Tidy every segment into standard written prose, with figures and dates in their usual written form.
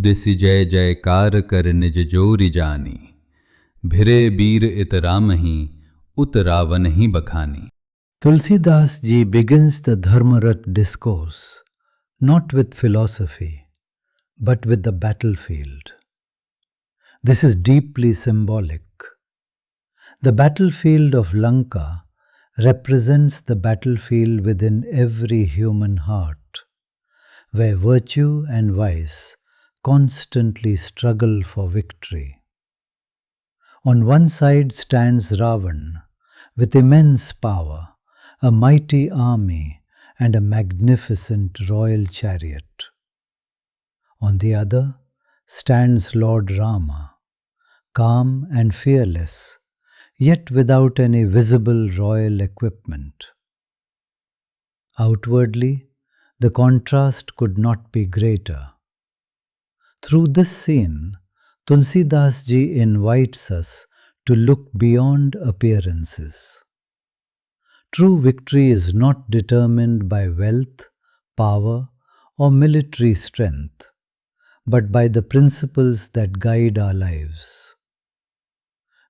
उदिसि जय जयकार कर निज जोरि जानी। भिरे बीर इत रामहि उत रावण ही बखानी। Tulsidas ji begins the Dharma Rath discourse not with philosophy but with the battlefield. This is deeply symbolic. The battlefield of Lanka represents the battlefield within every human heart, where virtue and vice constantly struggle for victory. On one side stands Ravana with immense power, a mighty army and a magnificent royal chariot. On the other stands Lord Rama, calm and fearless, yet without any visible royal equipment. Outwardly, the contrast could not be greater. Through this scene, Tulsidas ji invites us to look beyond appearances. True victory is not determined by wealth, power, or military strength, but by the principles that guide our lives.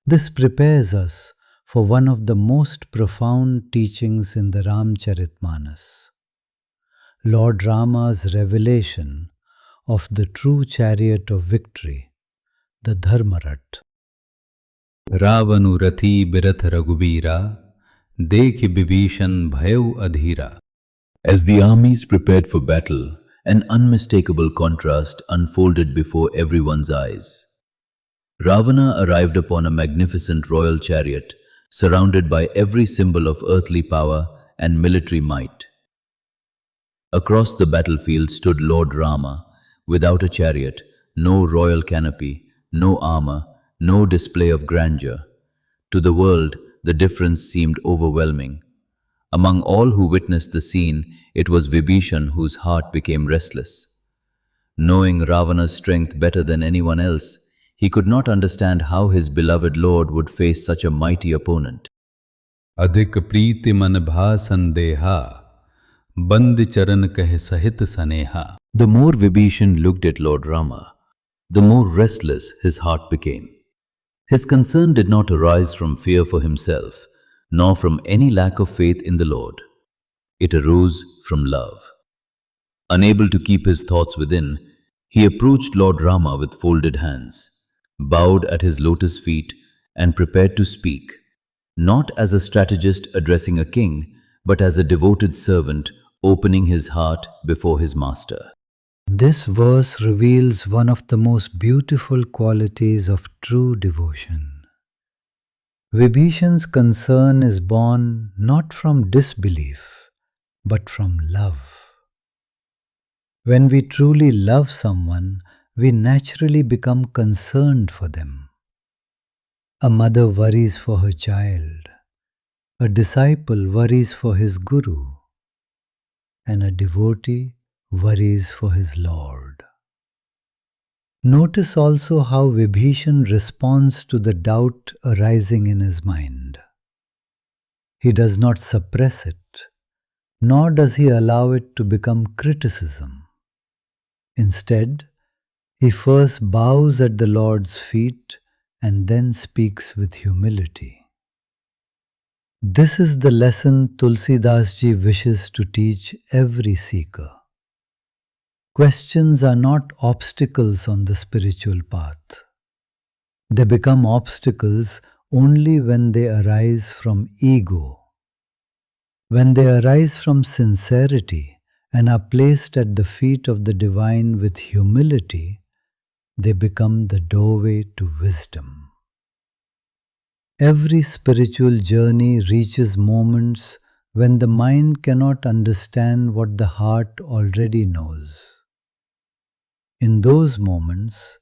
This prepares us for one of the most profound teachings in the Ramcharitmanas, Lord Rama's revelation of the true chariot of victory, the Dharma Rath. रावनु रथी breadth रघुबीरा, देख Vibhishana भयउ Adheera. As the armies prepared for battle, an unmistakable contrast unfolded before everyone's eyes. Ravana arrived upon a magnificent royal chariot, surrounded by every symbol of earthly power and military might. Across the battlefield stood Lord Rama, without a chariot, no royal canopy, no armor, no display of grandeur. To the world, the difference seemed overwhelming. Among all who witnessed the scene, it was Vibhishana whose heart became restless. Knowing Ravana's strength better than anyone else, he could not understand how his beloved Lord would face such a mighty opponent. अधिक प्रीति मन भा संदेहा, बंद चरण कह सहित सनेहा. The more Vibhishana looked at Lord Rama, the more restless his heart became. His concern did not arise from fear for himself, nor from any lack of faith in the Lord. It arose from love. Unable to keep his thoughts within, he approached Lord Rama with folded hands, bowed at his lotus feet, and prepared to speak, not as a strategist addressing a king, but as a devoted servant opening his heart before his master. This verse reveals one of the most beautiful qualities of true devotion. Vibhishana's concern is born not from disbelief, but from love. When we truly love someone, we naturally become concerned for them. A mother worries for her child, a disciple worries for his guru, and a devotee worries for his Lord. Notice also how Vibhishana responds to the doubt arising in his mind. He does not suppress it, nor does he allow it to become criticism. Instead, he first bows at the Lord's feet and then speaks with humility. This is the lesson Tulsidas ji wishes to teach every seeker. Questions are not obstacles on the spiritual path. They become obstacles only when they arise from ego. When they arise from sincerity and are placed at the feet of the divine with humility, they become the doorway to wisdom. Every spiritual journey reaches moments when the mind cannot understand what the heart already knows. In those moments,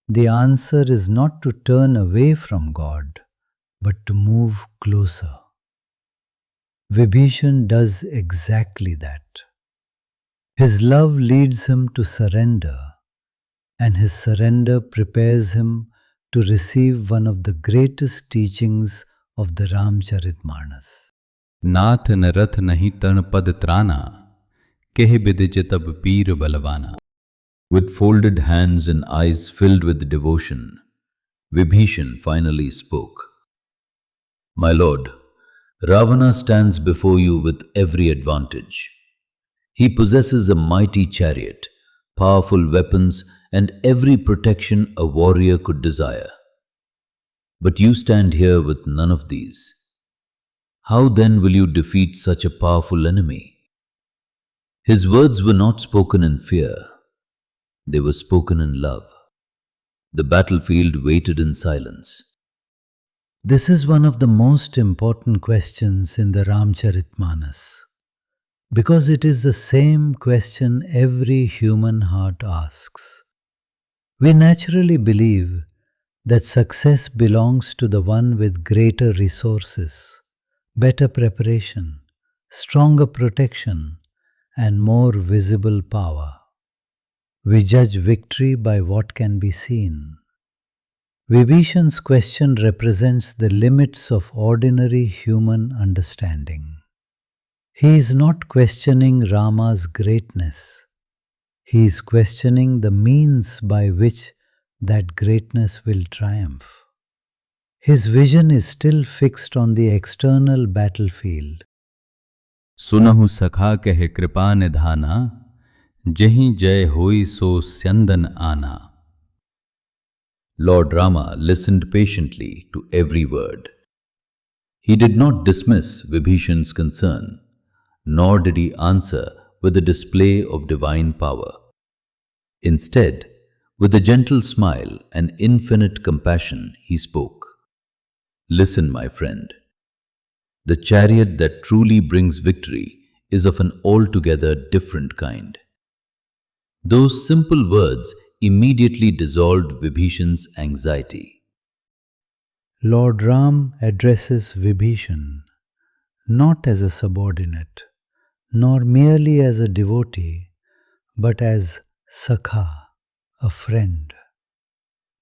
the answer is not to turn away from God, but to move closer. Vibhishana does exactly that. His love leads him to surrender, and his surrender prepares him to receive one of the greatest teachings of the Ramcharitmanas. नाथ न रथ नहीं तन पद त्राना, कह बिदिज तब पीर Balwana. With folded hands and eyes filled with devotion, Vibhishana finally spoke. My lord, Ravana stands before you with every advantage. He possesses a mighty chariot, powerful weapons, and every protection a warrior could desire. But you stand here with none of these. How then will you defeat such a powerful enemy? His words were not spoken in fear. They were spoken in love. The battlefield waited in silence. This is one of the most important questions in the Ramcharitmanas, because it is the same question every human heart asks. We naturally believe that success belongs to the one with greater resources, better preparation, stronger protection, and more visible power. We judge victory by what can be seen. Vibhishana's question represents the limits of ordinary human understanding. He is not questioning Rama's greatness. He is questioning the means by which that greatness will triumph. His vision is still fixed on the external battlefield. सुनहु सखा कहे कृपा निधाना, जहीं जय होई सो स्यंदन आना. Lord Rama listened patiently to every word. He did not dismiss Vibhishana's concern, nor did he answer with a display of divine power. Instead, with a gentle smile and infinite compassion, he spoke. Listen, my friend. The chariot that truly brings victory is of an altogether different kind. Those simple words immediately dissolved Vibhishana's anxiety. Lord Ram addresses Vibhishana not as a subordinate, nor merely as a devotee, but as Sakha, a friend.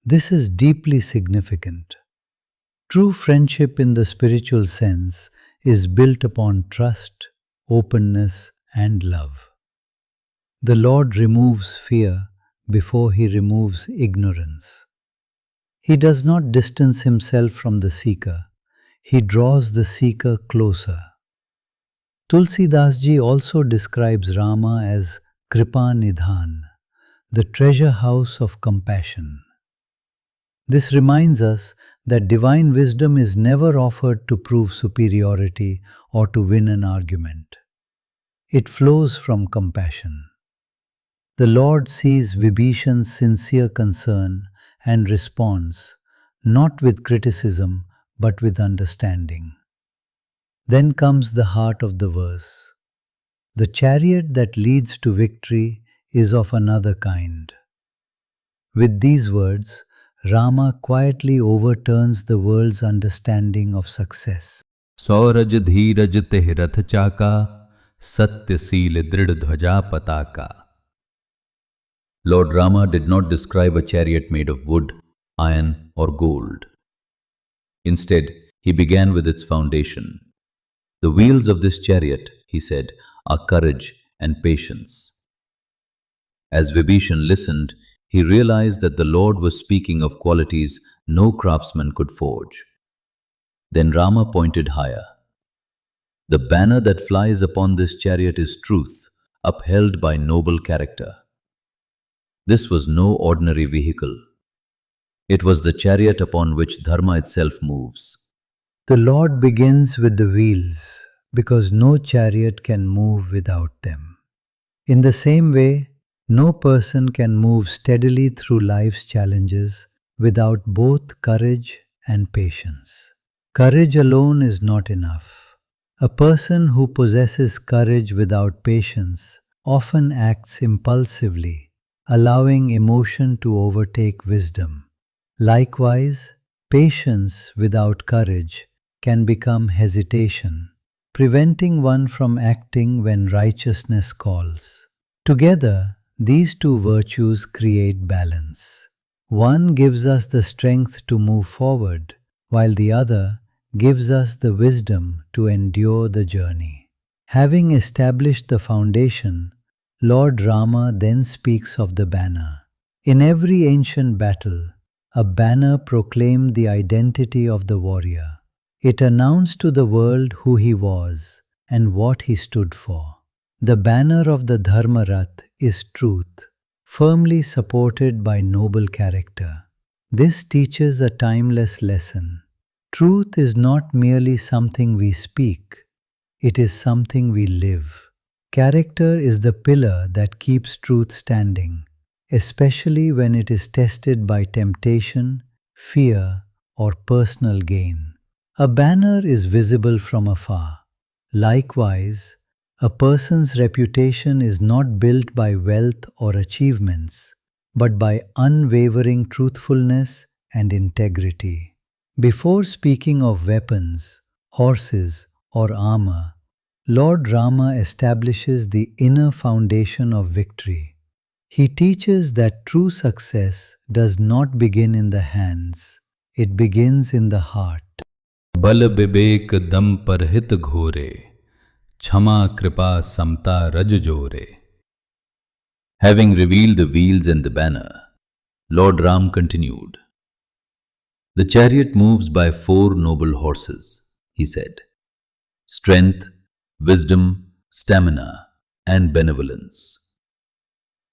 This is deeply significant. True friendship in the spiritual sense is built upon trust, openness, and love. The Lord removes fear before He removes ignorance. He does not distance Himself from the seeker. He draws the seeker closer. Tulsidas ji also describes Rama as Kripa Nidhan, the treasure house of compassion. This reminds us that divine wisdom is never offered to prove superiority or to win an argument. It flows from compassion. The Lord sees Vibhishana's sincere concern and responds, not with criticism but with understanding. Then comes the heart of the verse. The chariot that leads to victory is of another kind. With these words, Rama quietly overturns the world's understanding of success. सौरज धीरज तेह रथ चाका, सत्यशील दृढ़ ध्वजा पताका. Lord Rama did not describe a chariot made of wood, iron, or gold. Instead, he began with its foundation. The wheels of this chariot, he said, are courage and patience. As Vibhishana listened, he realized that the Lord was speaking of qualities no craftsman could forge. Then Rama pointed higher. The banner that flies upon this chariot is truth, upheld by noble character. This was no ordinary vehicle. It was the chariot upon which Dharma itself moves. The Lord begins with the wheels because no chariot can move without them. In the same way, no person can move steadily through life's challenges without both courage and patience. Courage alone is not enough. A person who possesses courage without patience often acts impulsively, allowing emotion to overtake wisdom. Likewise, patience without courage can become hesitation, preventing one from acting when righteousness calls. Together, these two virtues create balance. One gives us the strength to move forward, while the other gives us the wisdom to endure the journey. Having established the foundation, Lord Rama then speaks of the banner. In every ancient battle, a banner proclaimed the identity of the warrior. It announced to the world who he was and what he stood for. The banner of the Dharma Rath is truth, firmly supported by noble character. This teaches a timeless lesson. Truth is not merely something we speak, it is something we live. Character is the pillar that keeps truth standing, especially when it is tested by temptation, fear, or personal gain. A banner is visible from afar. Likewise, a person's reputation is not built by wealth or achievements, but by unwavering truthfulness and integrity. Before speaking of weapons, horses, or armor, Lord Rama establishes the inner foundation of victory. He teaches that true success does not begin in the hands, it begins in the heart. बल विवेक दम पर हित घोरे, क्षमा कृपा समता रज जोरे. Having revealed the wheels and the banner, Lord Ram continued, "The chariot moves by 4 noble horses," he said, "strength, wisdom, stamina, and benevolence."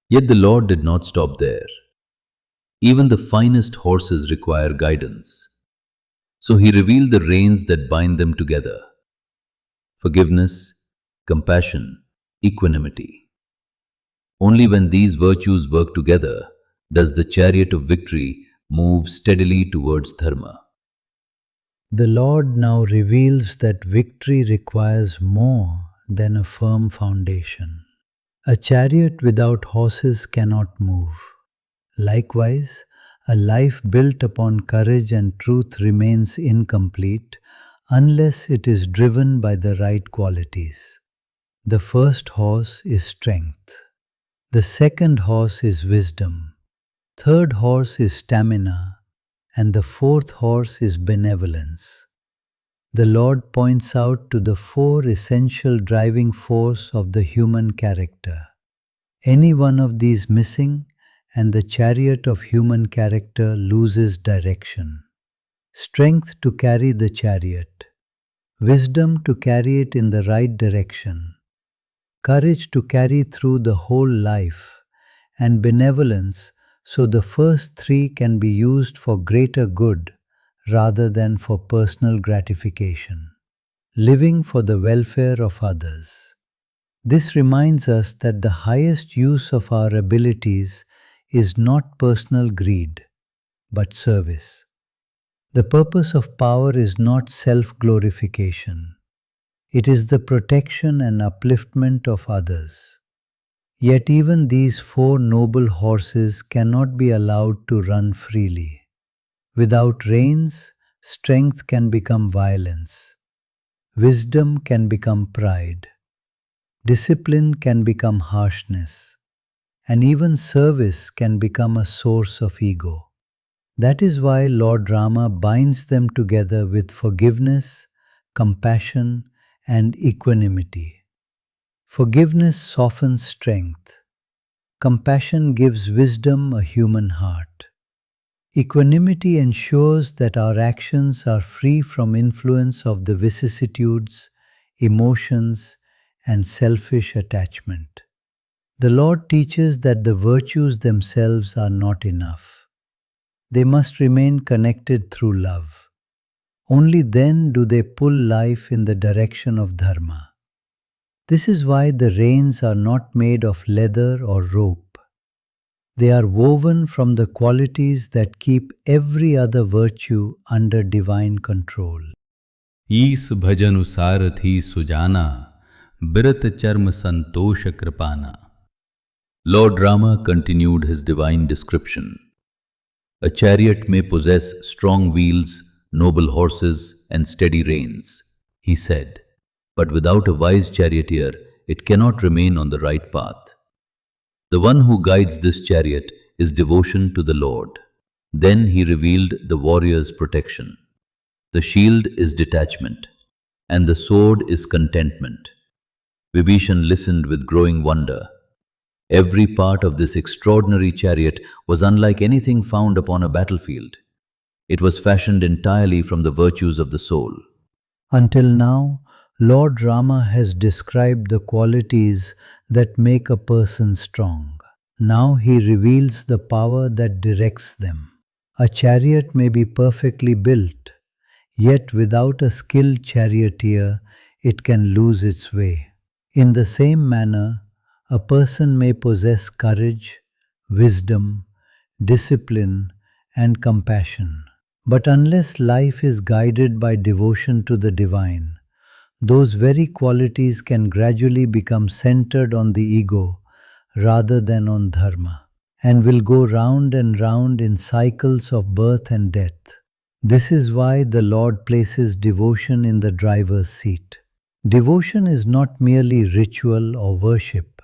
Yet the Lord did not stop there. Even the finest horses require guidance. So he revealed the reins that bind them together: forgiveness, compassion, equanimity. Only when these virtues work together does the chariot of victory move steadily towards Dharma. The Lord now reveals that victory requires more than a firm foundation. A chariot without horses cannot move. Likewise, a life built upon courage and truth remains incomplete unless it is driven by the right qualities. The first horse is strength. The second horse is wisdom. Third horse is stamina. And the fourth horse is benevolence. The Lord points out to the 4 essential driving force of the human character. Any one of these missing, and the chariot of human character loses direction. Strength to carry the chariot, wisdom to carry it in the right direction, courage to carry through the whole life, and benevolence so the first 3 can be used for greater good rather than for personal gratification. Living for the welfare of others. This reminds us that the highest use of our abilities is not personal greed, but service. The purpose of power is not self-glorification. It is the protection and upliftment of others. Yet even these 4 noble horses cannot be allowed to run freely. Without reins, strength can become violence. Wisdom can become pride. Discipline can become harshness. And even service can become a source of ego. That is why Lord Rama binds them together with forgiveness, compassion, and equanimity. Forgiveness softens strength. Compassion gives wisdom a human heart. Equanimity ensures that our actions are free from influence of the vicissitudes, emotions, and selfish attachment. The Lord teaches that the virtues themselves are not enough. They must remain connected through love. Only then do they pull life in the direction of Dharma. This is why the reins are not made of leather or rope. They are woven from the qualities that keep every other virtue under divine control. ईस भजनु सारथी सुजाना, बिरत चर्म संतोष कृपाना. Lord Rama continued his divine description. A chariot may possess strong wheels, noble horses, and steady reins, he said, but without a wise charioteer, it cannot remain on the right path. The one who guides this chariot is devotion to the Lord. Then he revealed the warrior's protection. The shield is detachment, and the sword is contentment. Vibhishana listened with growing wonder. Every part of this extraordinary chariot was unlike anything found upon a battlefield. It was fashioned entirely from the virtues of the soul. Until now, Lord Rama has described the qualities that make a person strong. Now he reveals the power that directs them. A chariot may be perfectly built, yet without a skilled charioteer, it can lose its way. In the same manner, a person may possess courage, wisdom, discipline, and compassion. But unless life is guided by devotion to the divine, those very qualities can gradually become centered on the ego rather than on dharma, and will go round and round in cycles of birth and death. This is why the Lord places devotion in the driver's seat. Devotion is not merely ritual or worship.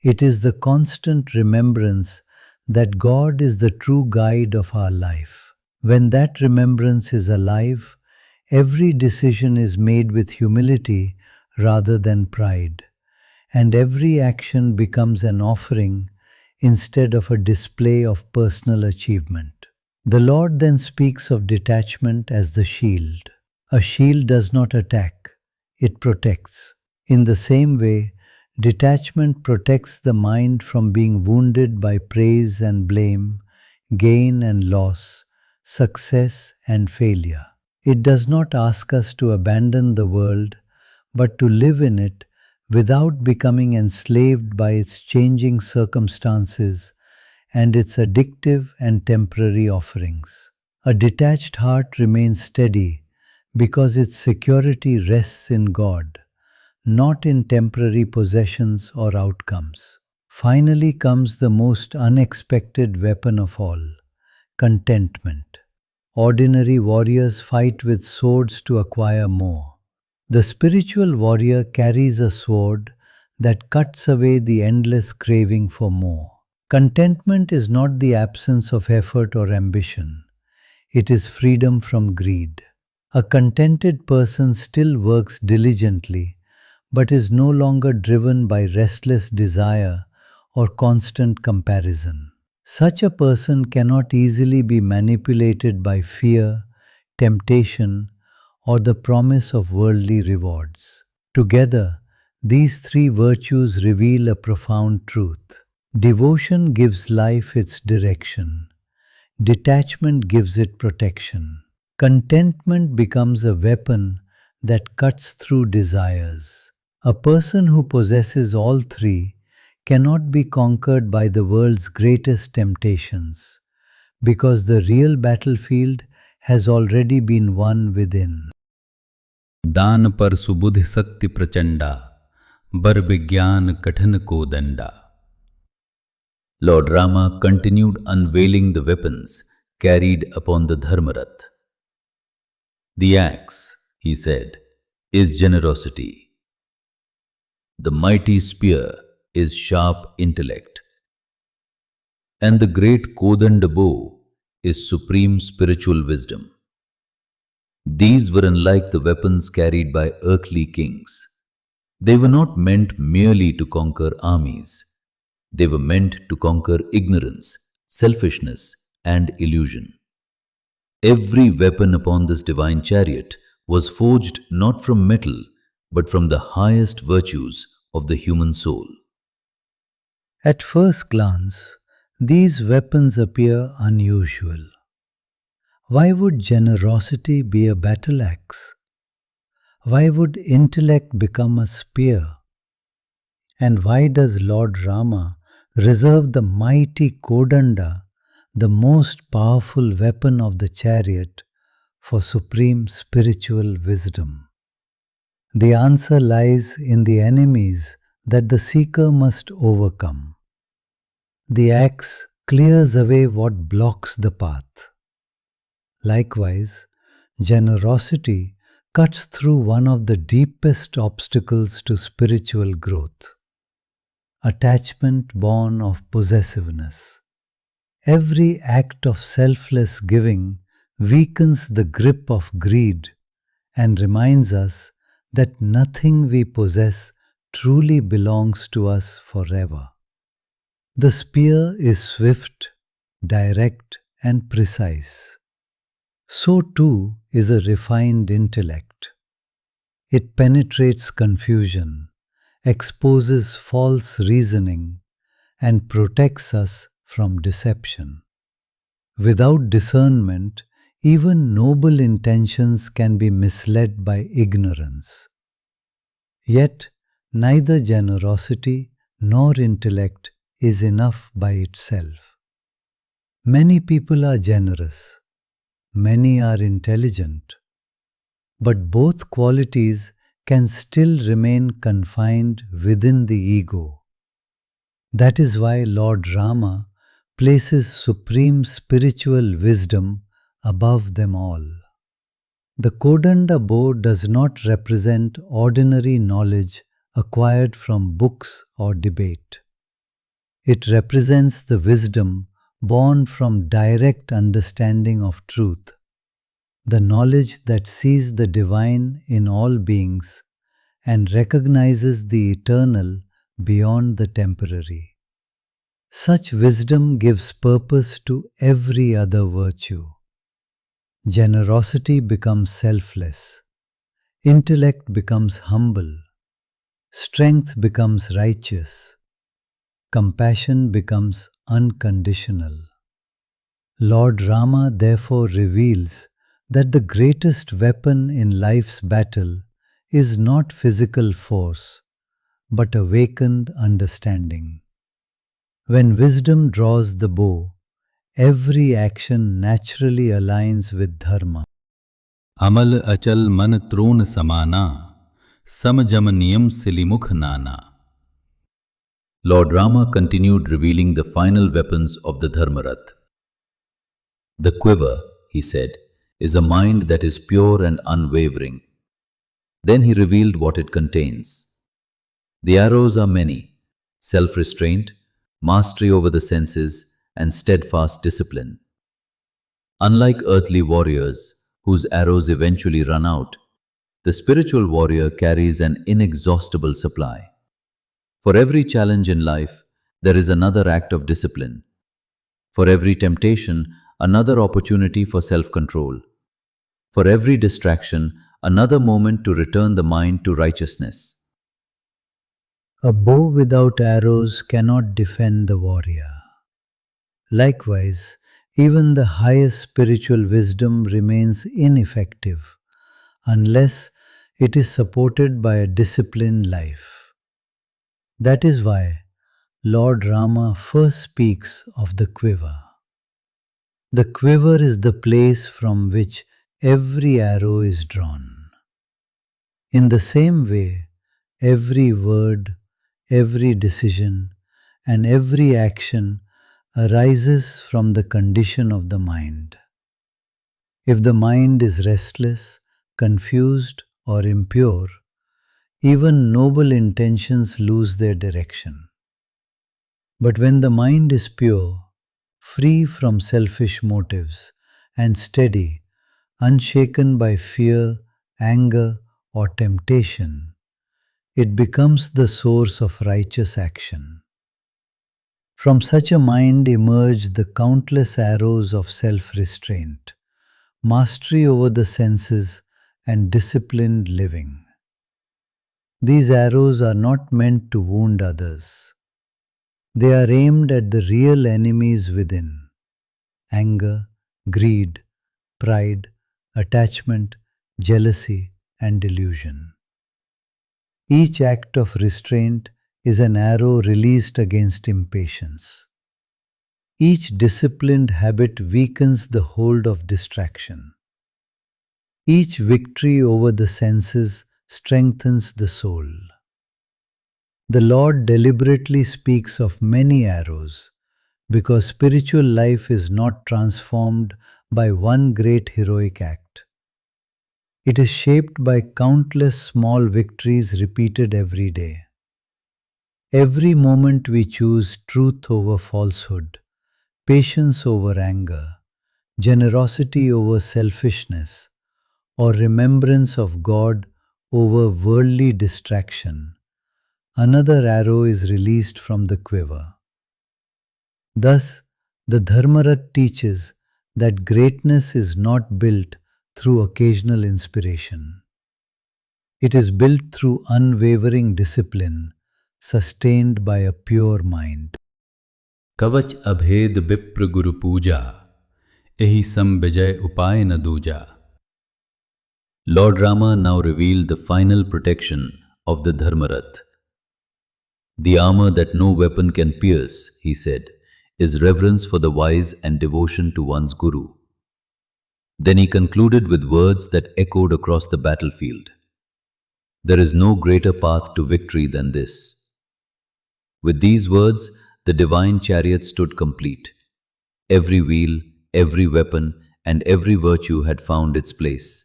It is the constant remembrance that God is the true guide of our life. When that remembrance is alive, every decision is made with humility rather than pride, and every action becomes an offering instead of a display of personal achievement. The Lord then speaks of detachment as the shield. A shield does not attack, it protects. In the same way, detachment protects the mind from being wounded by praise and blame, gain and loss, success and failure. It does not ask us to abandon the world, but to live in it without becoming enslaved by its changing circumstances and its addictive and temporary offerings. A detached heart remains steady because its security rests in God, not in temporary possessions or outcomes. Finally comes the most unexpected weapon of all, contentment. Ordinary warriors fight with swords to acquire more. The spiritual warrior carries a sword that cuts away the endless craving for more. Contentment is not the absence of effort or ambition. It is freedom from greed. A contented person still works diligently, but is no longer driven by restless desire or constant comparison. Such a person cannot easily be manipulated by fear, temptation, or the promise of worldly rewards. Together, these three virtues reveal a profound truth. Devotion gives life its direction. Detachment gives it protection. Contentment becomes a weapon that cuts through desires. A person who possesses all three cannot be conquered by the world's greatest temptations, because the real battlefield has already been won within. दान पर सुबुध सत्य प्रचंडा, बर विज्ञान कठिन को दंडा. Lord Rama continued unveiling the weapons carried upon the Dharma Rath. The axe, he said, is generosity. The mighty spear is sharp intellect. And the great Kodanda bow is supreme spiritual wisdom. These were unlike the weapons carried by earthly kings. They were not meant merely to conquer armies. They were meant to conquer ignorance, selfishness, and illusion. Every weapon upon this divine chariot was forged not from metal, but from the highest virtues of the human soul. At first glance, these weapons appear unusual. Why would generosity be a battle axe? Why would intellect become a spear? And why does Lord Rama reserve the mighty Kodanda, the most powerful weapon of the chariot, for supreme spiritual wisdom? The answer lies in the enemies that the seeker must overcome. The axe clears away what blocks the path. Likewise, generosity cuts through one of the deepest obstacles to spiritual growth: attachment born of possessiveness. Every act of selfless giving weakens the grip of greed and reminds us that nothing we possess truly belongs to us forever. The spear is swift, direct, and precise. So too is a refined intellect. It penetrates confusion, exposes false reasoning, and protects us from deception. Without discernment, even noble intentions can be misled by ignorance. Yet, neither generosity nor intellect is enough by itself. Many people are generous, many are intelligent, but both qualities can still remain confined within the ego. That is why Lord Rama places supreme spiritual wisdom above them all. The Kodanda bow does not represent ordinary knowledge acquired from books or debate. It represents the wisdom born from direct understanding of truth, the knowledge that sees the divine in all beings and recognizes the eternal beyond the temporary. Such wisdom gives purpose to every other virtue. Generosity becomes selfless, intellect becomes humble, strength becomes righteous, compassion becomes unconditional. Lord Rama therefore reveals that the greatest weapon in life's battle is not physical force, but awakened understanding. When wisdom draws the bow, every action naturally aligns with Dharma. अमल अचल मन त्रोण समाना, सम जम नियम सिलिमुख नाना. Lord Rama continued revealing the final weapons of the Dharma Rath. The quiver, he said, is a mind that is pure and unwavering. Then he revealed what it contains. The arrows are many: self-restraint, mastery over the senses, and steadfast discipline. Unlike earthly warriors, whose arrows eventually run out, the spiritual warrior carries an inexhaustible supply. For every challenge in life, there is another act of discipline. For every temptation, another opportunity for self-control. For every distraction, another moment to return the mind to righteousness. A bow without arrows cannot defend the warrior. Likewise, even the highest spiritual wisdom remains ineffective unless it is supported by a disciplined life. That is why Lord Rama first speaks of the quiver. The quiver is the place from which every arrow is drawn. In the same way, every word, every decision, and every action arises from the condition of the mind. If the mind is restless, confused, or impure, even noble intentions lose their direction. But when the mind is pure, free from selfish motives, and steady, unshaken by fear, anger, or temptation, it becomes the source of righteous action. From such a mind emerge the countless arrows of self-restraint, mastery over the senses, and disciplined living. These arrows are not meant to wound others. They are aimed at the real enemies within: anger, greed, pride, attachment, jealousy, and delusion. Each act of restraint is an arrow released against impatience. Each disciplined habit weakens the hold of distraction. Each victory over the senses strengthens the soul. The Lord deliberately speaks of many arrows because spiritual life is not transformed by one great heroic act. It is shaped by countless small victories repeated every day. Every moment we choose truth over falsehood, patience over anger, generosity over selfishness, or remembrance of God over worldly distraction, another arrow is released from the quiver. Thus, the Dharma Rath teaches that greatness is not built through occasional inspiration. It is built through unwavering discipline, sustained by a pure mind. कवच अभेद विप्र गुरु पूजा, एहि सम विजय उपाय न दूजा. Lord Rama now revealed the final protection of the Dharma Rath. The armour that no weapon can pierce, he said, is reverence for the wise and devotion to one's Guru. Then he concluded with words that echoed across the battlefield. There is no greater path to victory than this. With these words, the divine chariot stood complete. Every wheel, every weapon, and every virtue had found its place.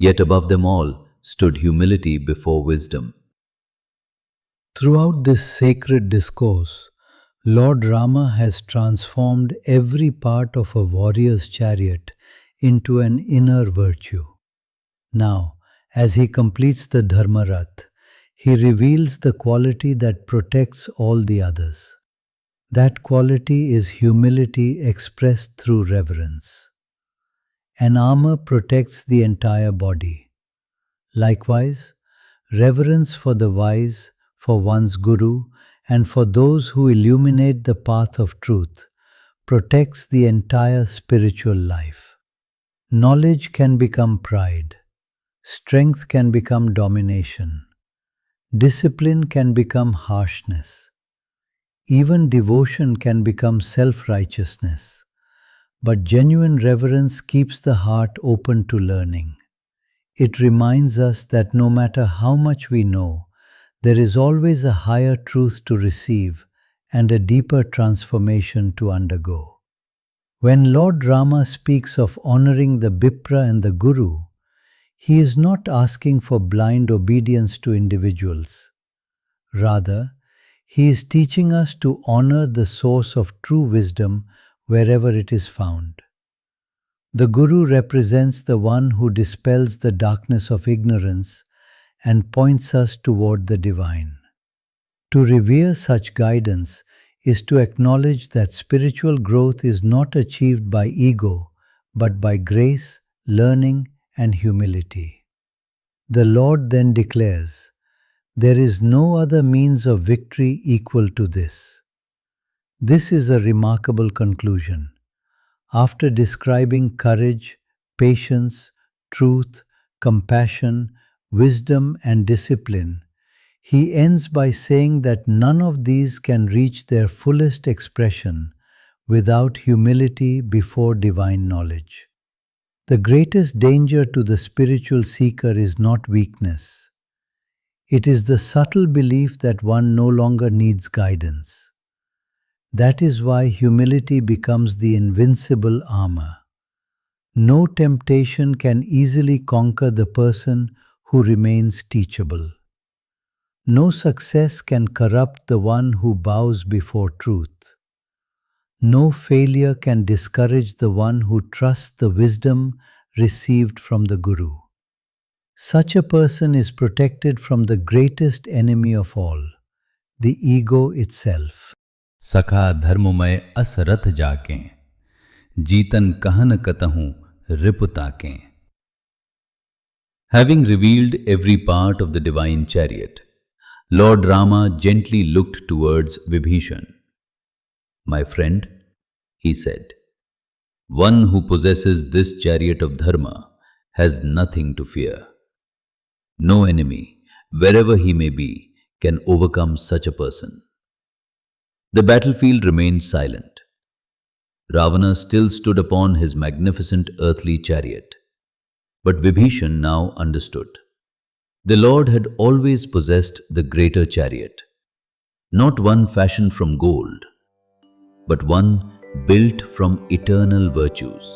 Yet above them all stood humility before wisdom. Throughout this sacred discourse, Lord Rama has transformed every part of a warrior's chariot into an inner virtue. Now, as he completes the Dharma Rath, he reveals the quality that protects all the others. That quality is humility expressed through reverence. An armor protects the entire body. Likewise, reverence for the wise, for one's Guru, and for those who illuminate the path of truth protects the entire spiritual life. Knowledge can become pride. Strength can become domination. Discipline can become harshness. Even devotion can become self-righteousness. But genuine reverence keeps the heart open to learning. It reminds us that no matter how much we know, there is always a higher truth to receive and a deeper transformation to undergo. When Lord Rama speaks of honoring the Bipra and the Guru, he is not asking for blind obedience to individuals. Rather, he is teaching us to honor the source of true wisdom wherever it is found. The Guru represents the one who dispels the darkness of ignorance and points us toward the divine. To revere such guidance is to acknowledge that spiritual growth is not achieved by ego, but by grace, learning, and humility. The Lord then declares, "There is no other means of victory equal to this." This is a remarkable conclusion. After describing courage, patience, truth, compassion, wisdom, and discipline, he ends by saying that none of these can reach their fullest expression without humility before divine knowledge. The greatest danger to the spiritual seeker is not weakness. It is the subtle belief that one no longer needs guidance. That is why humility becomes the invincible armor. No temptation can easily conquer the person who remains teachable. No success can corrupt the one who bows before truth. No failure can discourage the one who trusts the wisdom received from the Guru. Such a person is protected from the greatest enemy of all, the ego itself. सखा धर्ममय अस रथ जाकें, जीतन कहन कतहूं रिपु ताकें. Having revealed every part of the divine chariot, Lord Rama gently looked towards Vibhishana. "My friend," he said, "one who possesses this chariot of Dharma has nothing to fear. No enemy, wherever he may be, can overcome such a person." The battlefield remained silent. Ravana still stood upon his magnificent earthly chariot. But Vibhishana now understood. The Lord had always possessed the greater chariot, not one fashioned from gold, but one built from eternal virtues.